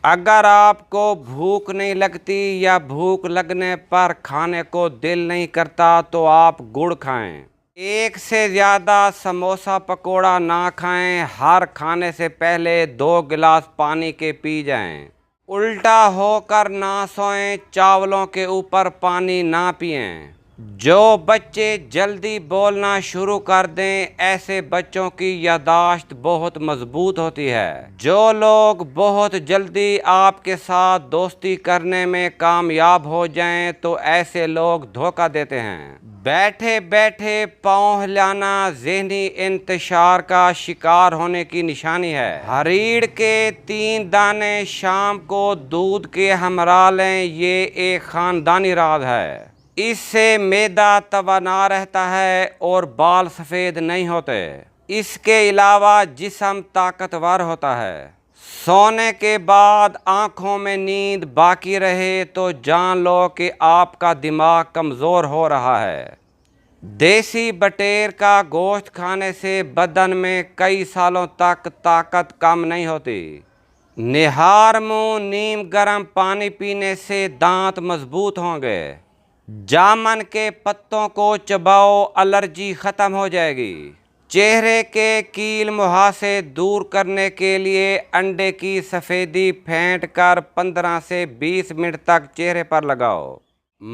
अगर आपको भूख नहीं लगती या भूख लगने पर खाने को दिल नहीं करता तो आप गुड़ खाएं। एक से ज़्यादा समोसा पकोड़ा ना खाएं। हर खाने से पहले 2 गिलास पानी के पी जाएं। उल्टा होकर ना सोएं। चावलों के ऊपर पानी ना पिएं। जो बच्चे जल्दी बोलना शुरू कर दें, ऐसे बच्चों की याददाश्त बहुत मजबूत होती है। जो लोग बहुत जल्दी आपके साथ दोस्ती करने में कामयाब हो जाएं, तो ऐसे लोग धोखा देते हैं। बैठे बैठे पाँव हिलाना ज़हनी इंतशार का शिकार होने की निशानी है। हरीड़ के 3 दाने शाम को दूध के हमरा लें, ये एक ख़ानदानी राज है। इससे मैदा तवाना रहता है और बाल सफ़ेद नहीं होते। इसके अलावा जिस्म ताकतवर होता है। सोने के बाद आँखों में नींद बाकी रहे तो जान लो कि आपका दिमाग कमज़ोर हो रहा है। देसी बटेर का गोश्त खाने से बदन में कई सालों तक ताकत कम नहीं होती। निहार मुँह नीम गर्म पानी पीने से दांत मजबूत होंगे। जामन के पत्तों को चबाओ, एलर्जी ख़त्म हो जाएगी। चेहरे के कील मुहासे दूर करने के लिए अंडे की सफ़ेदी फेंट कर 15 से 20 मिनट तक चेहरे पर लगाओ।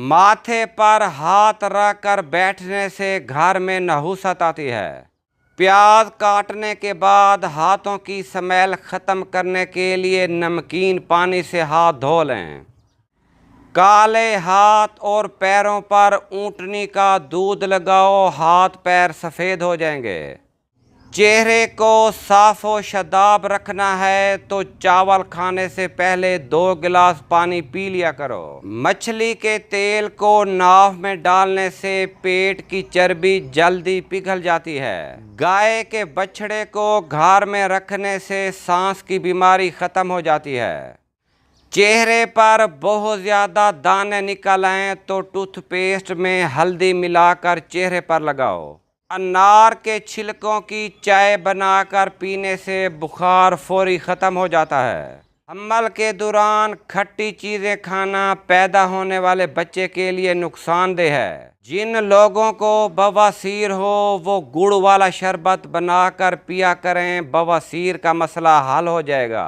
माथे पर हाथ रख कर बैठने से घर में नहुसत आती है। प्याज काटने के बाद हाथों की स्मेल ख़त्म करने के लिए नमकीन पानी से हाथ धो लें। काले हाथ और पैरों पर ऊँटनी का दूध लगाओ, हाथ पैर सफ़ेद हो जाएंगे। चेहरे को साफ व शदाब रखना है तो चावल खाने से पहले 2 गिलास पानी पी लिया करो। मछली के तेल को नाव में डालने से पेट की चर्बी जल्दी पिघल जाती है। गाय के बछड़े को घर में रखने से सांस की बीमारी ख़त्म हो जाती है। चेहरे पर बहुत ज़्यादा दाने निकल आएँ तो टूथपेस्ट में हल्दी मिलाकर चेहरे पर लगाओ। अनार के छिलकों की चाय बनाकर पीने से बुखार फौरी ख़त्म हो जाता है। हम्ल के दौरान खट्टी चीज़ें खाना पैदा होने वाले बच्चे के लिए नुकसानदेह है। जिन लोगों को बवासीर हो वो गुड़ वाला शरबत बनाकर पिया करें, बवासीर का मसला हल हो जाएगा।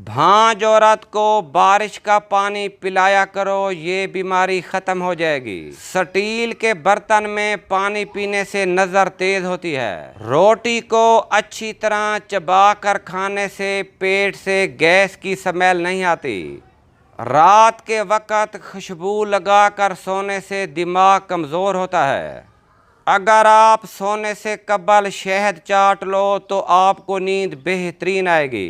भांज औरत को बारिश का पानी पिलाया करो, ये बीमारी ख़त्म हो जाएगी। स्टील के बर्तन में पानी पीने से नज़र तेज होती है। रोटी को अच्छी तरह चबा कर खाने से पेट से गैस की स्मेल नहीं आती। रात के वक़्त खुशबू लगाकर सोने से दिमाग कमज़ोर होता है। अगर आप सोने से कबल शहद चाट लो तो आपको नींद बेहतरीन आएगी।